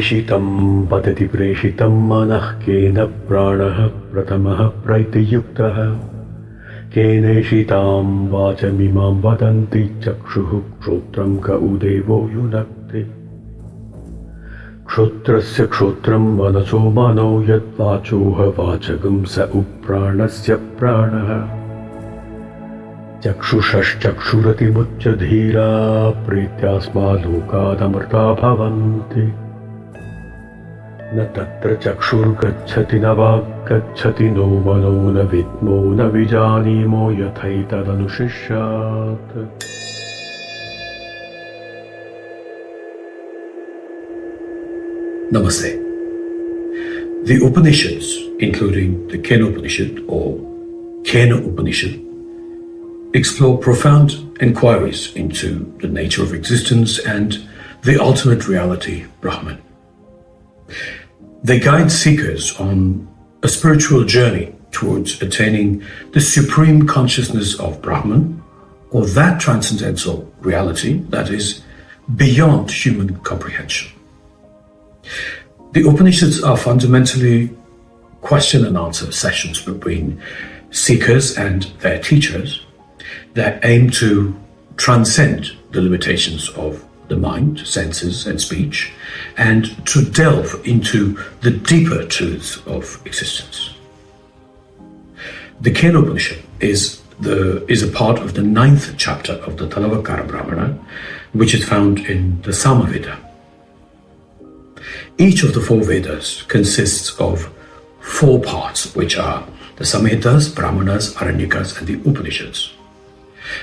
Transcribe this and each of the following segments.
प्रेषितं वदति प्रेषितं मनः केन प्राणः प्रथमः प्रैतियुक्तः केनेषितां वाचमिमां वदन्ति चक्षुः श्रोत्रं क उदेवो युनक्ति क्षोत्रस्य क्षोत्रं मनसो मनो यद्वाचोह वाचकं स उप्राणस्य प्राणः चक्षुषश्चक्षुरतिमुच्च धीरा प्रीत्यास्मालोकादमृता भवन्ति न तत्र चक्षुर्गच्छति न वाक्गच्छति नो मनो न विद्मो न विजानीमो यथैतदनुशिष्यात्। Namaste. The Upanishads, including the Kenopanishad or Kena Upanishad, explore profound inquiries into the nature of existence and the ultimate reality, Brahman. They guide seekers on a spiritual journey towards attaining the supreme consciousness of Brahman, or that transcendental reality that is beyond human comprehension. The Upanishads are fundamentally question and answer sessions between seekers and their teachers that aim to transcend the limitations of the mind, senses, and speech, and to delve into the deeper truths of existence. The Kena Upanishad is a part of the 9th chapter of the Talavakara Brahmana, which is found in the Samaveda. Each of the 4 Vedas consists of 4 parts, which are the Samhitas, Brahmanas, Aranyakas, and the Upanishads.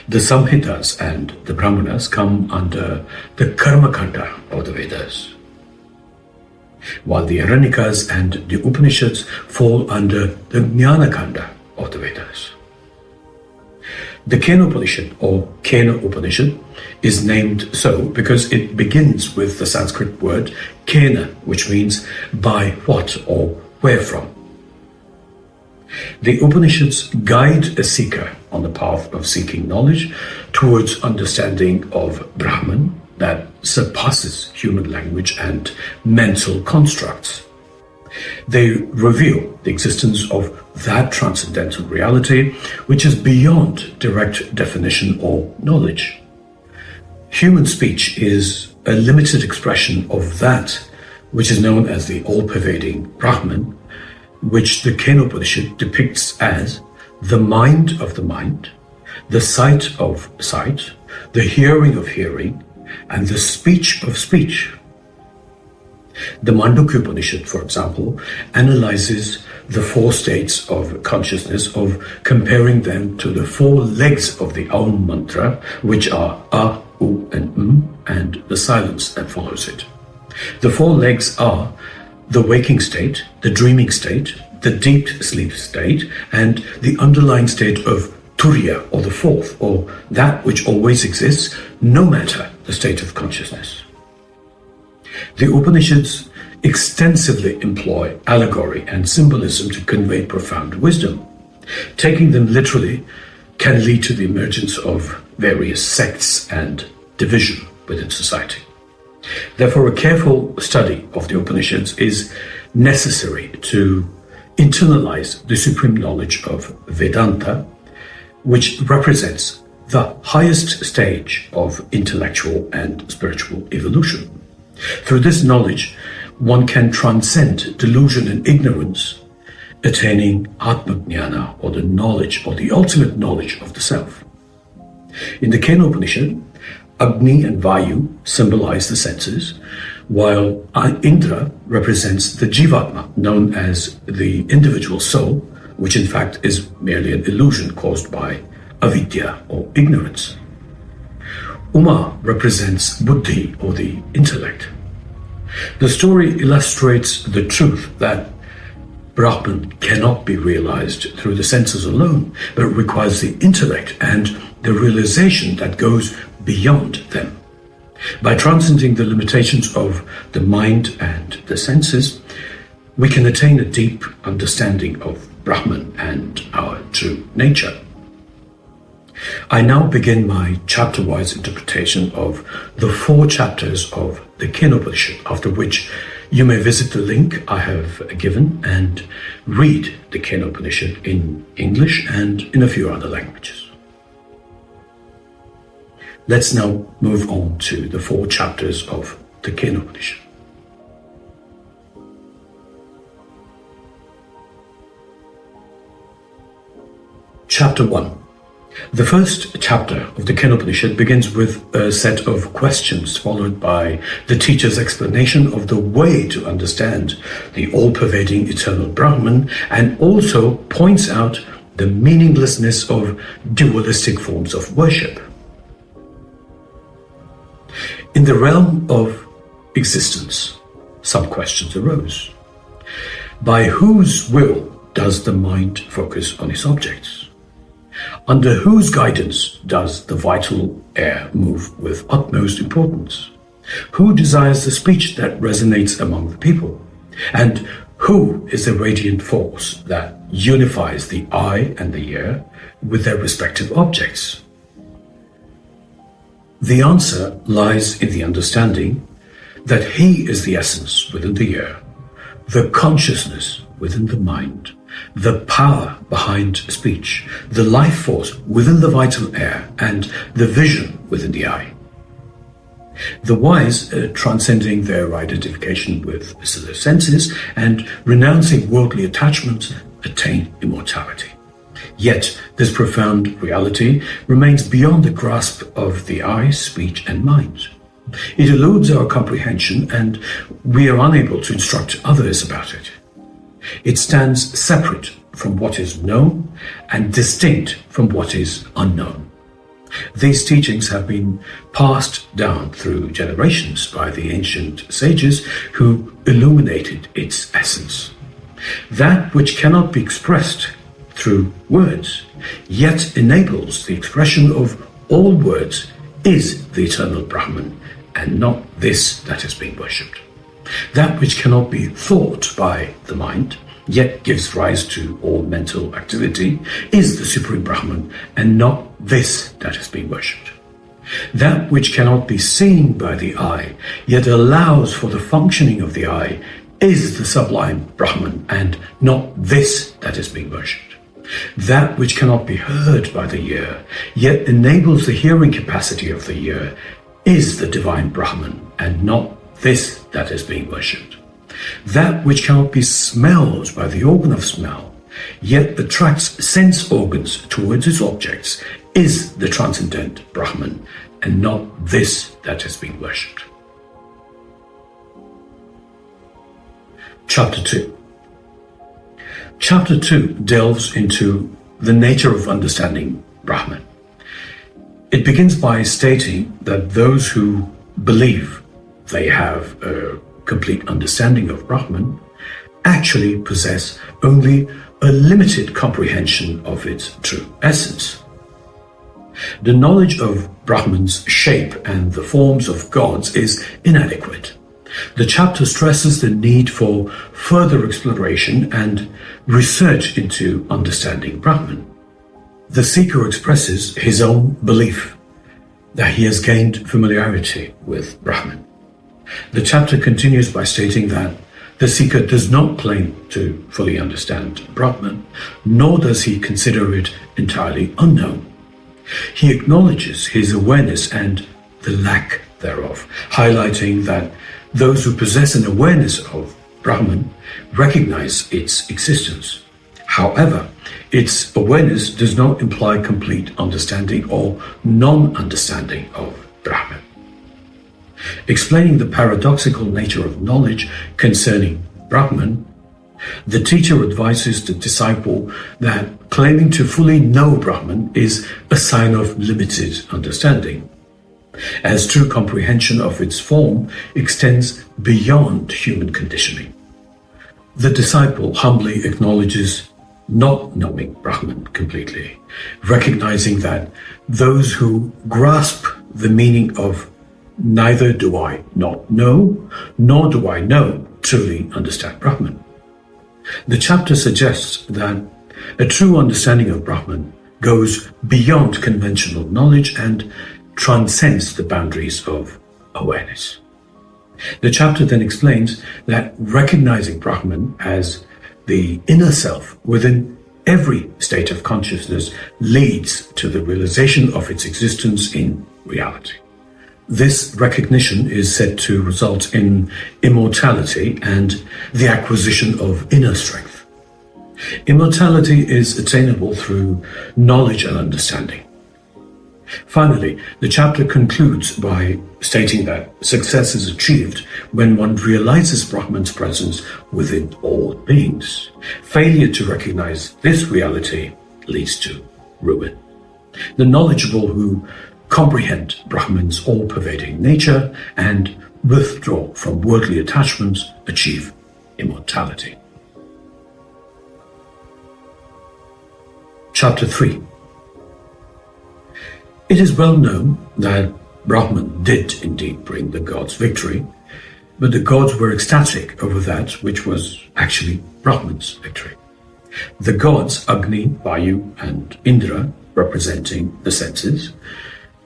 The Samhitas and the Brahmanas come under the Karma Kanda of the Vedas, while the Aranyakas and the Upanishads fall under the Jnana Kanda of the Vedas. The Kena Upanishad or Kena Upanishad is named so because it begins with the Sanskrit word Kena, which means by what or where from. The Upanishads guide a seeker on the path of seeking knowledge towards understanding of Brahman that surpasses human language and mental constructs. They reveal the existence of that transcendental reality which is beyond direct definition or knowledge. Human speech is a limited expression of that which is known as the all-pervading Brahman, which the Kena Upanishad depicts as the mind of the mind, the sight of sight, the hearing of hearing, and the speech of speech. The Mandukya Upanishad, for example, analyzes the 4 states of consciousness of comparing them to the 4 legs of the Aum mantra, which are A, U, and the silence that follows it. The 4 legs are the waking state, the dreaming state, the deep sleep state, and the underlying state of Turiya, or the 4th, or that which always exists, no matter the state of consciousness. The Upanishads extensively employ allegory and symbolism to convey profound wisdom. Taking them literally can lead to the emergence of various sects and division within society. Therefore, a careful study of the Upanishads is necessary to internalize the supreme knowledge of Vedanta, which represents the highest stage of intellectual and spiritual evolution. Through this knowledge, one can transcend delusion and ignorance, attaining Atma-jnana, or the knowledge, or the ultimate knowledge of the self. In the Kena Upanishad, Agni and Vayu symbolize the senses, while Indra represents the Jivatma, known as the individual soul, which in fact is merely an illusion caused by avidya, or ignorance. Uma represents Buddhi, or the intellect. The story illustrates the truth that Brahman cannot be realized through the senses alone, but requires the intellect and the realization that goes beyond them. By transcending the limitations of the mind and the senses, we can attain a deep understanding of Brahman and our true nature. I now begin my chapter-wise interpretation of the 4 chapters of the Kena Upanishad, after which you may visit the link I have given and read the Kena Upanishad in English and in a few other languages. Let's now move on to the 4 chapters of the Kena Upanishad. Chapter 1. The first chapter of the Kena Upanishad begins with a set of questions, followed by the teacher's explanation of the way to understand the all-pervading eternal Brahman, and also points out the meaninglessness of dualistic forms of worship. In the realm of existence, some questions arose. By whose will does the mind focus on its objects? Under whose guidance does the vital air move with utmost importance? Who desires the speech that resonates among the people? And who is the radiant force that unifies the eye and the ear with their respective objects? The answer lies in the understanding that he is the essence within the ear, the consciousness within the mind, the power behind speech, the life force within the vital air, and the vision within the eye. The wise, transcending their identification with the senses and renouncing worldly attachments, attain immortality. Yet this profound reality remains beyond the grasp of the eye, speech, and mind. It eludes our comprehension, and we are unable to instruct others about it. It stands separate from what is known and distinct from what is unknown. These teachings have been passed down through generations by the ancient sages who illuminated its essence. That which cannot be expressed through words, yet enables the expression of all words, is the eternal Brahman, and not this that is being worshipped. That which cannot be thought by the mind, yet gives rise to all mental activity, is the Supreme Brahman, and not this that is being worshipped. That which cannot be seen by the eye, yet allows for the functioning of the eye, is the sublime Brahman, and not this that is being worshipped. That which cannot be heard by the ear, yet enables the hearing capacity of the ear, is the divine Brahman, and not this that is being worshipped. That which cannot be smelled by the organ of smell, yet attracts sense organs towards its objects, is the transcendent Brahman, and not this that is being worshipped. Chapter 2. Chapter 2 delves into the nature of understanding Brahman. It begins by stating that those who believe they have a complete understanding of Brahman actually possess only a limited comprehension of its true essence. The knowledge of Brahman's shape and the forms of gods is inadequate. The chapter stresses the need for further exploration and research into understanding Brahman. The seeker expresses his own belief that he has gained familiarity with Brahman. The chapter continues by stating that the seeker does not claim to fully understand Brahman, nor does he consider it entirely unknown. He acknowledges his awareness and the lack thereof, highlighting that those who possess an awareness of Brahman recognize its existence. However, its awareness does not imply complete understanding or non-understanding of Brahman. Explaining the paradoxical nature of knowledge concerning Brahman, the teacher advises the disciple that claiming to fully know Brahman is a sign of limited understanding, as true comprehension of its form extends beyond human conditioning. The disciple humbly acknowledges not knowing Brahman completely, recognizing that those who grasp the meaning of neither do I not know, nor do I know truly understand Brahman. The chapter suggests that a true understanding of Brahman goes beyond conventional knowledge and transcends the boundaries of awareness. The chapter then explains that recognizing Brahman as the inner self within every state of consciousness leads to the realization of its existence in reality. This recognition is said to result in immortality and the acquisition of inner strength. Immortality is attainable through knowledge and understanding. Finally, the chapter concludes by stating that success is achieved when one realizes Brahman's presence within all beings. Failure to recognize this reality leads to ruin. The knowledgeable who comprehend Brahman's all-pervading nature and withdraw from worldly attachments achieve immortality. Chapter 3. It is well known that Brahman did indeed bring the gods victory, but the gods were ecstatic over that which was actually Brahman's victory. The gods Agni, Vayu, and Indra, representing the senses,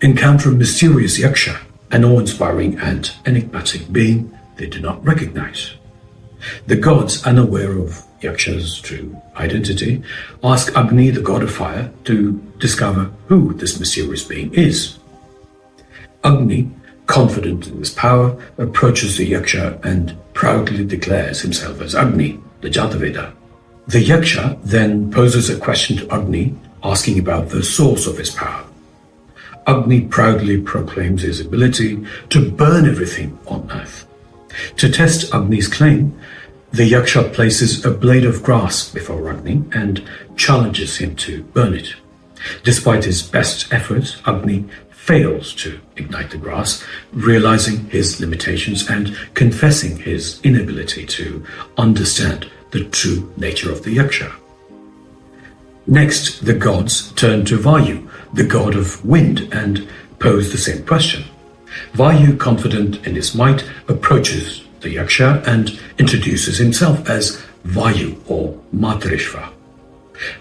encounter a mysterious yaksha, an awe-inspiring and enigmatic being they do not recognize. The gods, unaware of Yaksha's true identity, ask Agni, the god of fire, to discover who this mysterious being is. Agni, confident in his power, approaches the Yaksha and proudly declares himself as Agni, the Jataveda. The Yaksha then poses a question to Agni, asking about the source of his power. Agni proudly proclaims his ability to burn everything on earth. To test Agni's claim, the Yaksha places a blade of grass before Agni and challenges him to burn it. Despite his best efforts, Agni fails to ignite the grass, realizing his limitations and confessing his inability to understand the true nature of the Yaksha. Next, the gods turn to Vayu, the god of wind, and pose the same question. Vayu, confident in his might, approaches the Yaksha and introduces himself as Vayu or Matrishva.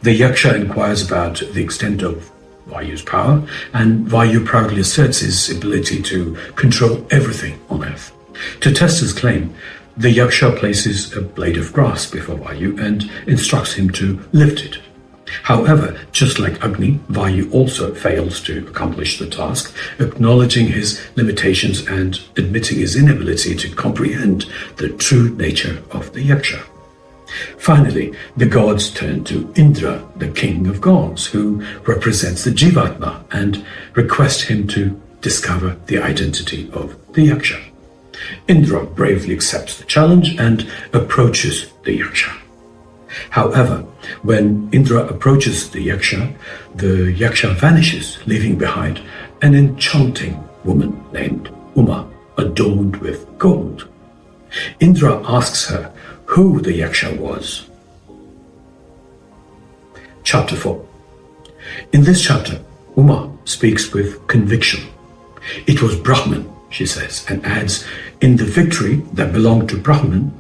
The Yaksha inquires about the extent of Vayu's power, and Vayu proudly asserts his ability to control everything on earth. To test his claim, the Yaksha places a blade of grass before Vayu and instructs him to lift it. However, just like Agni, Vayu also fails to accomplish the task, acknowledging his limitations and admitting his inability to comprehend the true nature of the Yaksha. Finally, the gods turn to Indra, the king of gods, who represents the Jivatma, and request him to discover the identity of the Yaksha. Indra bravely accepts the challenge and approaches the Yaksha. However, when Indra approaches the Yaksha vanishes, leaving behind an enchanting woman named Uma, adorned with gold. Indra asks her who the Yaksha was. Chapter 4. In this chapter, Uma speaks with conviction. It was Brahman, she says, and adds, in the victory that belonged to Brahman,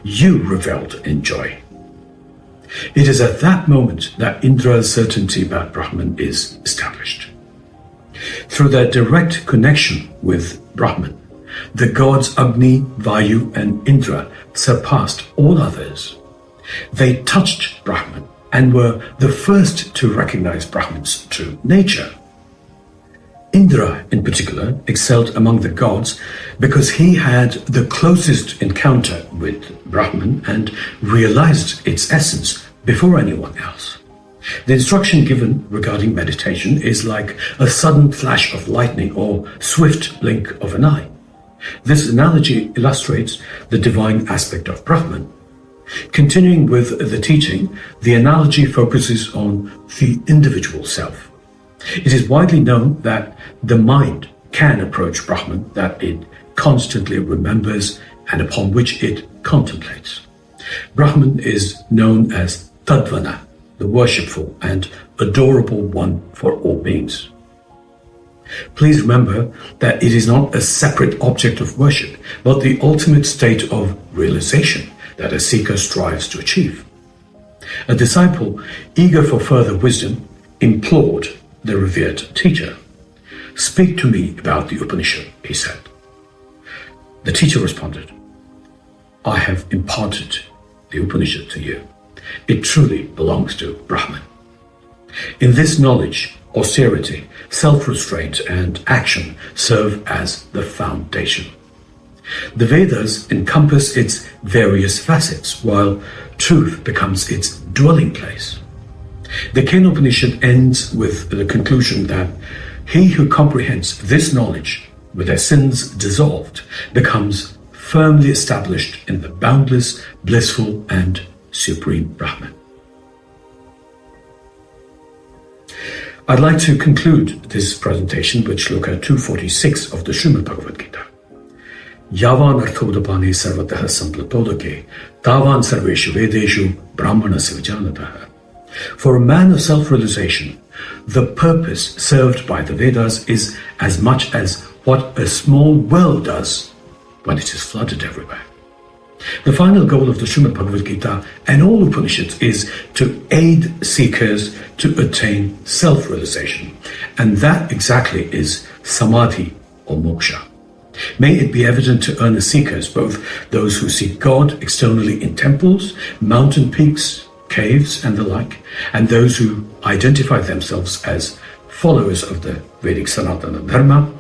you reveled in joy. It is at that moment that Indra's certainty about Brahman is established. Through their direct connection with Brahman, the gods Agni, Vayu, and Indra surpassed all others. They touched Brahman and were the first to recognize Brahman's true nature. Indra, in particular, excelled among the gods because he had the closest encounter with Brahman and realized its essence before anyone else. The instruction given regarding meditation is like a sudden flash of lightning or swift blink of an eye. This analogy illustrates the divine aspect of Brahman. Continuing with the teaching, the analogy focuses on the individual self. It is widely known that the mind can approach Brahman that it constantly remembers and upon which it contemplates. Brahman is known as Tadvana, the worshipful and adorable one for all beings. Please remember that it is not a separate object of worship, but the ultimate state of realization that a seeker strives to achieve. A disciple, eager for further wisdom, implored the revered teacher. "Speak to me about the Upanishad," he said. The teacher responded, I have imparted the Upanishad to you. It truly belongs to Brahman. In this knowledge, austerity, self-restraint, and action serve as the foundation. The Vedas encompass its various facets, while truth becomes its dwelling place. The Kena Upanishad ends with the conclusion that he who comprehends this knowledge, with their sins dissolved, becomes firmly established in the boundless, blissful, and supreme Brahman. I'd like to conclude this presentation with Shloka 246 of the Srimad Bhagavad Gita. Yavan arthodapani sarvataha samplapodake, tavan sarveshu vedeshu brahmana sivajanataha. For a man of self-realization, the purpose served by the Vedas is as much as what a small well does when it is flooded everywhere. The final goal of the Srimad Bhagavad Gita and all Upanishads is to aid seekers to attain self-realization, and that exactly is samadhi or moksha. May it be evident to earnest seekers, both those who seek God externally in temples, mountain peaks, caves, and the like, and those who identify themselves as followers of the Vedic Sanatana Dharma,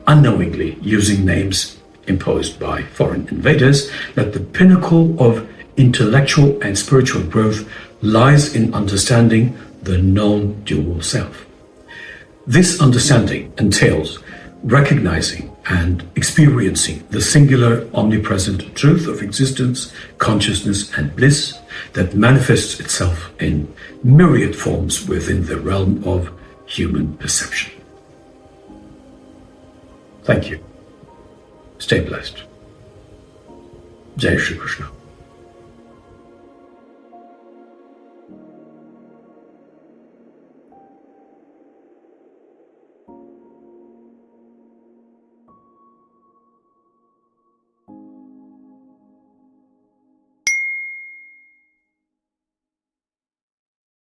unknowingly using names imposed by foreign invaders, that the pinnacle of intellectual and spiritual growth lies in understanding the non-dual self. This understanding entails recognizing and experiencing the singular omnipresent truth of existence, consciousness, and bliss that manifests itself in myriad forms within the realm of human perception. Thank you. Stay blessed. Jai Shri Krishna.